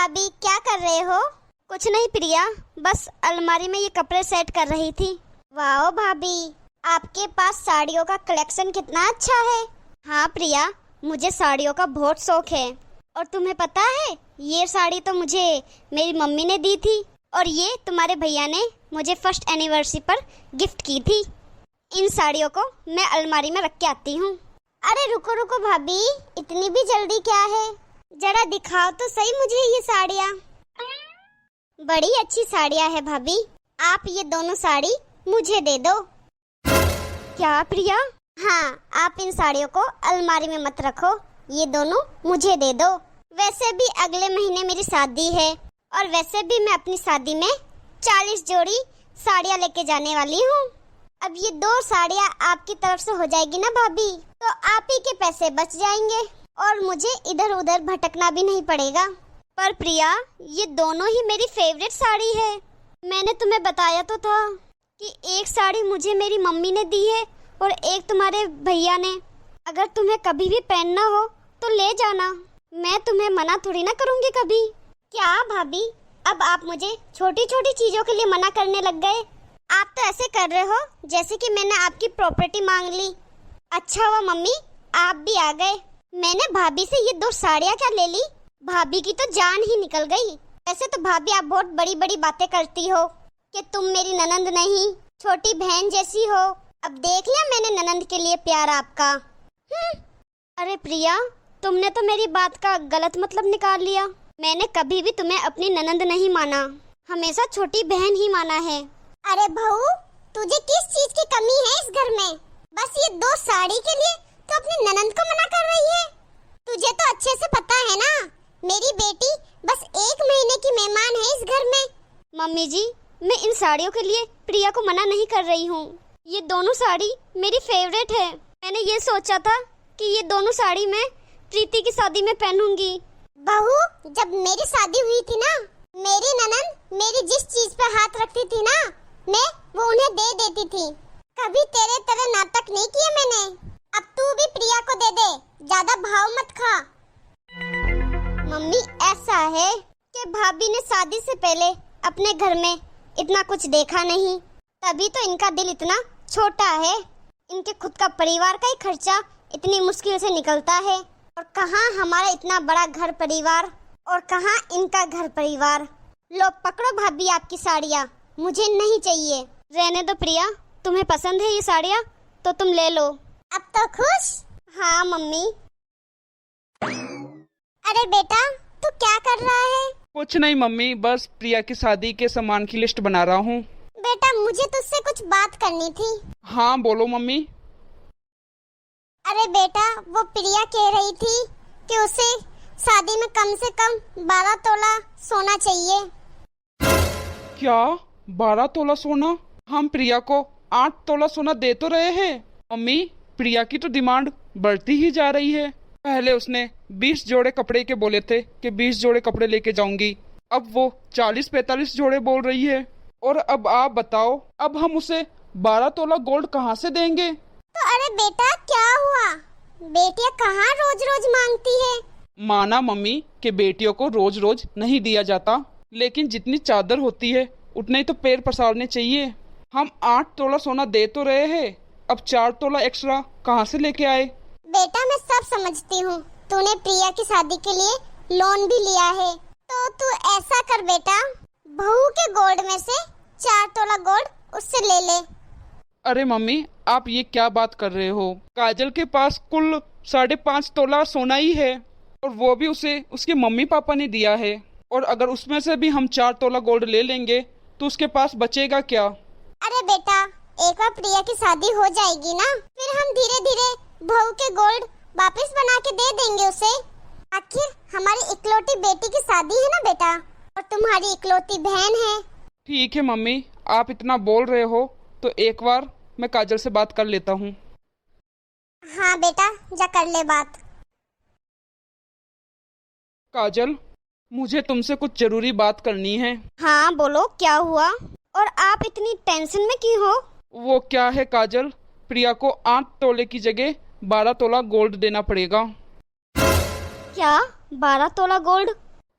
भाभी क्या कर रहे हो? कुछ नहीं प्रिया, बस अलमारी में ये कपड़े सेट कर रही थी। वाह भाभी, आपके पास साड़ियों का कलेक्शन कितना अच्छा है। हाँ प्रिया, मुझे साड़ियों का बहुत शौक है। और तुम्हें पता है, ये साड़ी तो मुझे मेरी मम्मी ने दी थी और ये तुम्हारे भैया ने मुझे फर्स्ट एनिवर्सरी पर गिफ्ट की थी। इन साड़ियों को मैं अलमारी में रख के आती हूँ। अरे रुको रुको भाभी, इतनी भी जल्दी क्या है? जरा दिखाओ तो सही मुझे ये साड़ियाँ। बड़ी अच्छी साड़ियाँ है भाभी, आप ये दोनों साड़ी मुझे दे दो। क्या प्रिया? हाँ, आप इन साड़ियों को अलमारी में मत रखो, ये दोनों मुझे दे दो। वैसे भी अगले महीने मेरी शादी है और वैसे भी मैं अपनी शादी में 40 जोड़ी साड़ियाँ लेके जाने वाली हूँ। अब ये 2 साड़ियाँ आपकी तरफ से हो जाएगी ना भाभी, तो आप ही के पैसे बच जाएंगे और मुझे इधर उधर भटकना भी नहीं पड़ेगा। पर प्रिया, ये दोनों ही मेरी फेवरेट साड़ी है। मैंने तुम्हें बताया तो था कि एक साड़ी मुझे मेरी मम्मी ने दी है और एक तुम्हारे भैया ने। अगर तुम्हें कभी भी पहनना हो तो ले जाना, मैं तुम्हें मना थोड़ी ना करूँगी कभी। क्या भाभी, अब आप मुझे छोटी छोटी चीज़ों के लिए मना करने लग गए? आप तो ऐसे कर रहे हो जैसे कि मैंने आपकी प्रॉपर्टी मांग ली। अच्छा हुआ मम्मी आप भी आ गए। मैंने भाभी से ये 2 साड़ियाँ क्या ले ली, भाभी की तो जान ही निकल गई। वैसे तो भाभी आप बहुत बड़ी बड़ी बातें करती हो कि तुम मेरी ननंद नहीं छोटी बहन जैसी हो। अब देख लिया मैंने ननंद के लिए प्यार आपका। अरे प्रिया, तुमने तो मेरी बात का गलत मतलब निकाल लिया। मैंने कभी भी तुम्हें अपनी ननंद नहीं माना, हमेशा छोटी बहन ही माना है। अरे बहू, तुझे किस चीज की कमी है इस घर में? बस ये 2 साड़ी के लिए तो अपनी ननंद को मना कर रही है। तुझे तो अच्छे से पता है ना, मेरी बेटी बस 1 महीने की मेहमान है इस घर में। मम्मी जी, मैं इन साड़ियों के लिए प्रिया को मना नहीं कर रही हूँ। ये दोनों साड़ी मेरी फेवरेट है। मैंने ये सोचा था कि ये दोनों साड़ी मैं प्रीति की शादी में पहनूंगी। बहू, जब मेरी शादी हुई थी ना, मेरी ननंद मेरी जिस चीज पे हाथ रखती थी ना, मैं वो उन्हें दे देती थी। कभी तेरे तरह नाटक नहीं किए मैंने। अब तू भी प्रिया को दे दे, ज्यादा भाव मत खा। मम्मी, ऐसा है कि भाभी ने शादी से पहले अपने घर में इतना कुछ देखा नहीं, तभी तो इनका दिल इतना छोटा है। इनके खुद का परिवार का ही खर्चा इतनी मुश्किल से निकलता है, और कहाँ हमारा इतना बड़ा घर परिवार और कहाँ इनका घर परिवार। लो पकड़ो भाभी आपकी साड़ियाँ, मुझे नहीं चाहिए। रहने दो प्रिया, तुम्हें पसंद है ये साड़ियाँ तो तुम ले लो। अब तो खुश? हाँ मम्मी। अरे बेटा, तू क्या कर रहा है? कुछ नहीं मम्मी, बस प्रिया की शादी के सामान की लिस्ट बना रहा हूँ। बेटा, मुझे तुझसे कुछ बात करनी थी। हाँ बोलो मम्मी। अरे बेटा, वो प्रिया कह रही थी कि उसे शादी में कम से कम 12 तोला सोना चाहिए। क्या 12 तोला सोना? हम प्रिया को 8 तोला सोना दे तो रहे हैं। मम्मी, प्रिया की तो डिमांड बढ़ती ही जा रही है। पहले उसने 20 जोड़े कपड़े के बोले थे कि 20 जोड़े कपड़े लेके जाऊंगी, अब वो 40-45 जोड़े बोल रही है। और अब आप बताओ, अब हम उसे 12 तोला गोल्ड कहाँ से देंगे? तो अरे बेटा, क्या हुआ? बेटियां कहाँ रोज रोज मांगती है। माना मम्मी कि बेटियों को रोज रोज नहीं दिया जाता, लेकिन जितनी चादर होती है उतने ही तो पैर पसारने चाहिए। हम 8 तोला सोना दे तो रहे हैं, अब 4 तोला एक्स्ट्रा कहाँ से लेके आए? बेटा, मैं सब समझती हूँ, तूने प्रिया की शादी के लिए लोन भी लिया है, तो तू ऐसा कर बेटा, बहू के गोल्ड में से 4 तोला गोल्ड उससे ले ले। अरे मम्मी, आप ये क्या बात कर रहे हो? काजल के पास कुल 5.5 तोला सोना ही है, और वो भी उसे उसके मम्मी पापा ने दिया है। और अगर उसमें से भी हम 4 तोला गोल्ड ले लेंगे तो उसके पास बचेगा क्या? अरे बेटा, एक बार प्रिया की शादी हो जाएगी ना, फिर हम धीरे धीरे बहू के गोल्ड वापस बना के दे देंगे उसे। आखिर हमारी इकलौती बेटी की शादी है ना बेटा, और तुम्हारी इकलौती बहन है। ठीक है मम्मी, आप इतना बोल रहे हो तो एक बार मैं काजल से बात कर लेता हूँ। हाँ बेटा, जा कर ले बात। काजल, मुझे तुमसे कुछ जरूरी बात करनी है। हाँ बोलो, क्या हुआ? और आप इतनी टेंशन में क्यों हो? वो क्या है काजल, प्रिया को 8 तोले की जगह 12 तोला गोल्ड देना पड़ेगा। क्या 12 तोला गोल्ड?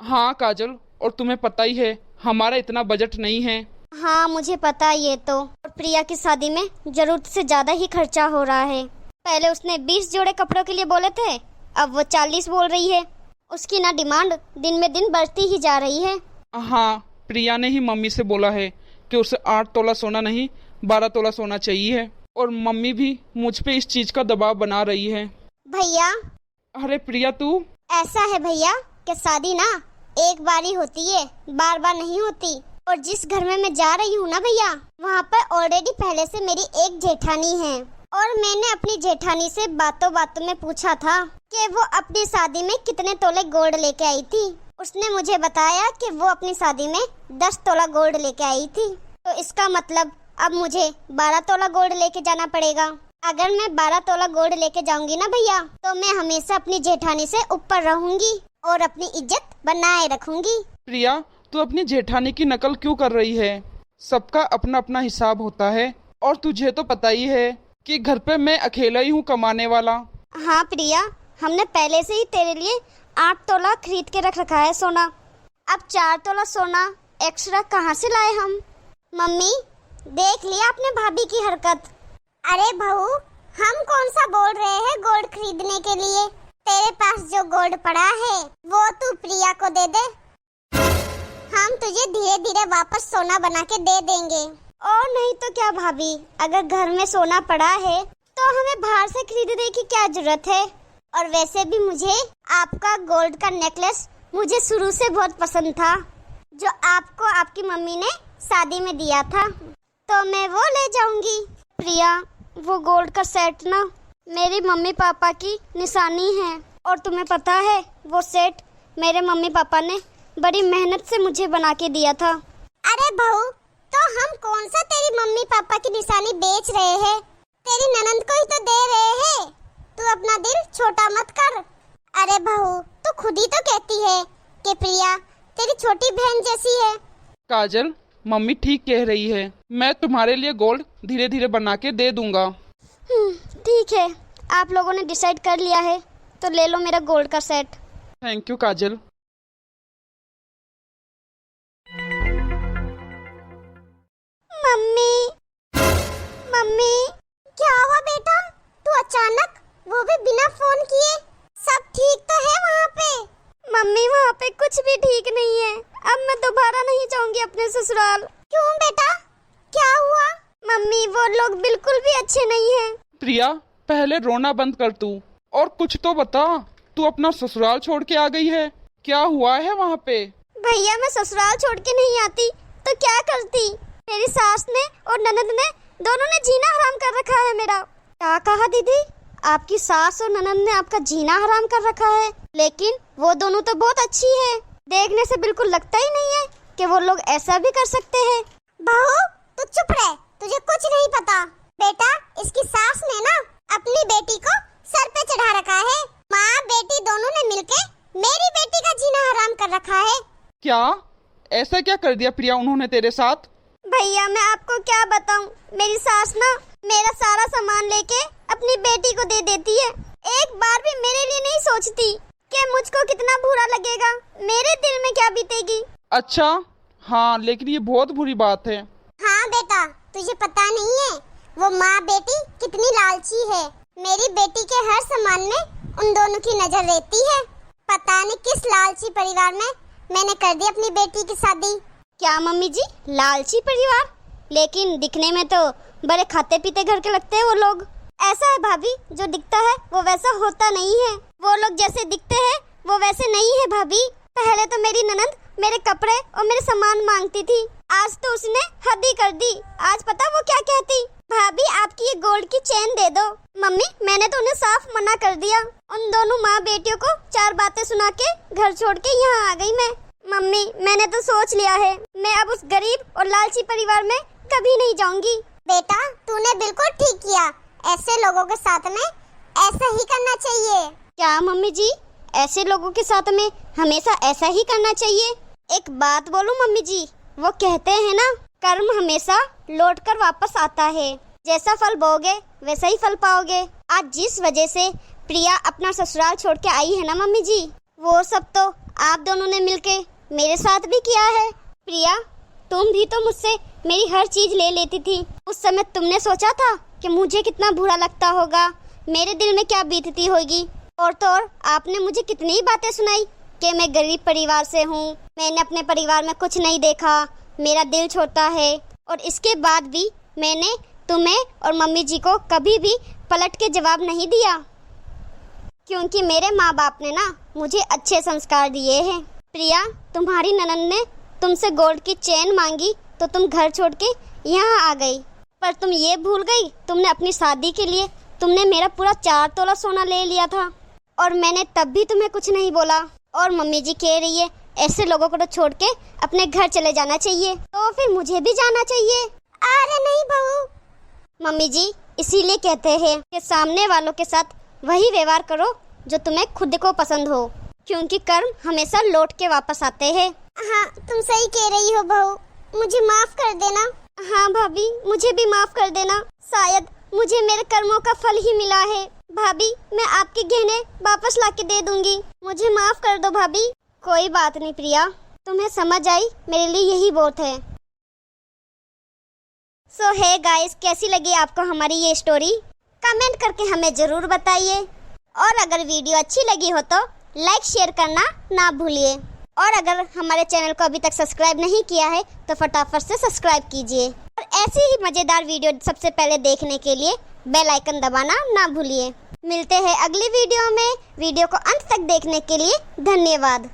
हाँ काजल, और तुम्हें पता ही है हमारा इतना बजट नहीं है। हाँ मुझे पता है ये तो। और प्रिया की शादी में जरूरत से ज्यादा ही खर्चा हो रहा है। पहले उसने 20 जोड़े कपड़ों के लिए बोले थे, अब वो 40 बोल रही है। उसकी ना डिमांड दिन में दिन बढ़ती ही जा रही है। हाँ, प्रिया ने ही मम्मी से बोला है कि उसे 8 तोला सोना नहीं 12 तोला सोना चाहिए, और मम्मी भी मुझ पे इस चीज का दबाव बना रही है। भैया अरे प्रिया तू। ऐसा है भैया कि शादी ना एक बार ही होती है, बार बार नहीं होती। और जिस घर में मैं जा रही हूँ ना भैया, वहाँ पर ऑलरेडी पहले से मेरी एक जेठानी है। और मैंने अपनी जेठानी से बातों बातों में पूछा था कि वो अपनी शादी में कितने तोले गोल्ड लेके आई थी। उसने मुझे बताया कि वो अपनी शादी में 10 तोला गोल्ड लेके आई थी। तो इसका मतलब अब मुझे 12 तोला गोल्ड लेके जाना पड़ेगा। अगर मैं 12 तोला गोल्ड लेके जाऊंगी ना भैया, तो मैं हमेशा अपनी जेठानी से ऊपर रहूंगी और अपनी इज्जत बनाए रखूंगी। प्रिया तू अपनी जेठानी की नकल क्यों कर रही है? सबका अपना अपना हिसाब होता है, और तुझे तो पता ही है कि घर पे मैं अकेला ही हूँ कमाने वाला। हाँ प्रिया, हमने पहले से ही तेरे लिए 8 तोला खरीद के रख रखा है सोना। अब 4 तोला सोना एक्स्ट्रा कहाँ से लाए हम? मम्मी देख लिया आपने भाभी की हरकत। अरे बहू, हम कौन सा बोल रहे हैं गोल्ड खरीदने के लिए? तेरे पास जो गोल्ड पड़ा है वो तू प्रिया को दे दे, हम तुझे धीरे धीरे वापस सोना बना के दे देंगे। और नहीं तो क्या भाभी, अगर घर में सोना पड़ा है तो हमें बाहर से खरीदने की क्या जरूरत है? और वैसे भी मुझे आपका गोल्ड का नेकलेस मुझे शुरू से बहुत पसंद था, जो आपको आपकी मम्मी ने शादी में दिया था, तो मैं वो ले जाऊंगी। प्रिया वो गोल्ड का सेट ना मेरी मम्मी पापा की निशानी है, और तुम्हें पता है वो सेट मेरे मम्मी पापा ने बड़ी मेहनत से मुझे बना के दिया था। अरे बहू, तो हम कौन सा तेरी मम्मी पापा की निशानी बेच रहे हैं? तेरी ननंद को ही तो दे रहे हैं। तू अपना दिल छोटा मत कर। अरे बहू, तू खुद ही तो कहती है कि प्रिया तेरी छोटी बहन जैसी है। काजल मम्मी ठीक कह रही है, मैं तुम्हारे लिए गोल्ड धीरे धीरे बना के दे दूंगा। ठीक है, आप लोगों ने डिसाइड कर लिया है तो ले लो मेरा गोल्ड का set. Thank you Kajal. Mummy mummy, क्या हुआ बेटा? तू अचानक, वो भी बिना फोन किए? सब ठीक तो है वहाँ पे? मम्मी वहाँ पे कुछ भी ठीक नहीं है। अब मैं दोबारा नहीं जाऊंगी अपने ससुराल। क्यों बेटा, क्या हुआ? मम्मी वो लोग बिल्कुल भी अच्छे नहीं हैं। प्रिया पहले रोना बंद कर तू, और कुछ तो बता। तू अपना ससुराल छोड़ के आ गई है, क्या हुआ है वहाँ पे? भैया मैं ससुराल छोड़ के नहीं आती तो क्या करती? मेरी सास ने और ननद ने दोनों ने जीना हराम कर रखा है मेरा। क्या कहा दीदी? आपकी सास और ननद ने आपका जीना हराम कर रखा है? लेकिन वो दोनों तो बहुत अच्छी है, देखने से बिल्कुल लगता ही नहीं है कि वो लोग ऐसा भी कर सकते हैं। बहू तू चुप रह, तुझे कुछ नहीं पता। बेटा इसकी सास ने ना अपनी बेटी को सर पे चढ़ा रखा है। माँ बेटी दोनों ने मिलके मेरी बेटी का जीना हराम कर रखा है। क्या ऐसा क्या कर दिया प्रिया उन्होंने तेरे साथ? भैया मैं आपको क्या बताऊं, मेरी सास ना मेरा सारा सामान लेके अपनी बेटी को दे देती है। एक बार भी मेरे लिए नहीं सोचती कि मुझको कितना बुरा लगेगा, मेरे दिल में क्या बीतेगी। अच्छा हाँ, लेकिन ये बहुत बुरी बात है। हाँ बेटा, तुझे पता नहीं है वो माँ बेटी कितनी लालची है। मेरी बेटी के हर सामान में उन दोनों की नजर रहती है। पता नहीं किस लालची परिवार में मैंने कर दी अपनी बेटी की शादी। क्या मम्मी जी, लालची परिवार? लेकिन दिखने में तो बड़े खाते पीते घर के लगते हैं वो लोग। ऐसा है भाभी, जो दिखता है वो वैसा होता नहीं है। वो लोग जैसे दिखते हैं वो वैसे नहीं है भाभी। पहले तो मेरी ननद मेरे कपड़े और मेरे सामान मांगती थी, आज तो उसने हद ही कर दी। आज पता वो क्या कहती? भाभी आपकी ये गोल्ड की चेन दे दो। मम्मी मैंने तो उन्हें साफ मना कर दिया। उन दोनों माँ बेटियों को 4 बातें सुना के घर छोड़ के यहाँ आ गई मैं। मम्मी मैंने तो सोच लिया है, मैं अब उस गरीब और लालची परिवार में कभी नहीं जाऊंगी। बेटा तूने बिल्कुल ठीक किया, ऐसे लोगों के साथ में ऐसा ही करना चाहिए। क्या मम्मी जी, ऐसे लोगों के साथ में हमेशा ऐसा ही करना चाहिए? एक बात बोलूं मम्मी जी, वो कहते हैं ना, कर्म हमेशा लौट कर वापस आता है। जैसा फल बोओगे वैसा ही फल पाओगे। आज जिस वजह से प्रिया अपना ससुराल छोड़ के आई है ना मम्मी जी, वो सब तो आप दोनों ने मिलके मेरे साथ भी किया है। प्रिया, तुम भी तो मुझसे मेरी हर चीज ले लेती थी। उस समय तुमने सोचा था कि मुझे कितना बुरा लगता होगा, मेरे दिल में क्या बीतती होगी। और तो और आपने मुझे कितनी बातें सुनाई कि मैं गरीब परिवार से हूँ, मैंने अपने परिवार में कुछ नहीं देखा, मेरा दिल छोटा है। और इसके बाद भी मैंने तुम्हें और मम्मी जी को कभी भी पलट के जवाब नहीं दिया, क्योंकि मेरे माँ बाप ने ना मुझे अच्छे संस्कार दिए हैं। प्रिया, तुम्हारी ननद ने तुमसे गोल्ड की चेन मांगी तो तुम घर छोड़ के यहाँ आ गई, पर तुम ये भूल गई तुमने अपनी शादी के लिए तुमने मेरा पूरा 4 तोला सोना ले लिया था, और मैंने तब भी तुम्हें कुछ नहीं बोला। और मम्मी जी कह रही है ऐसे लोगों को तो छोड़ के अपने घर चले जाना चाहिए, तो फिर मुझे भी जाना चाहिए। अरे नहीं बहू, मम्मी जी इसीलिए कहते हैं कि सामने वालों के साथ वही व्यवहार करो जो तुम्हें खुद को पसंद हो, क्योंकि कर्म हमेशा लौट के वापस आते हैं। हाँ, तुम सही कह रही हो बहू, मुझे माफ कर देना। हाँ भाभी, मुझे भी माफ कर देना, शायद मुझे मेरे कर्मों का फल ही मिला है। भाभी, मैं आपके गहने वापस लाके दे दूंगी, मुझे माफ कर दो भाभी। कोई बात नहीं प्रिया, तुम्हें समझ आई, मेरे लिए यही बहुत है। सो हे गाइस, कैसी लगी आपको हमारी ये स्टोरी? कमेंट करके हमें जरूर बताइए, और अगर वीडियो अच्छी लगी हो तो लाइक शेयर करना ना भूलिए। और अगर हमारे चैनल को अभी तक सब्सक्राइब नहीं किया है तो फटाफट से सब्सक्राइब कीजिए, और ऐसी ही मजेदार वीडियो सबसे पहले देखने के लिए बेल आइकन दबाना ना भूलिए। मिलते हैं अगली वीडियो में। वीडियो को अंत तक देखने के लिए धन्यवाद।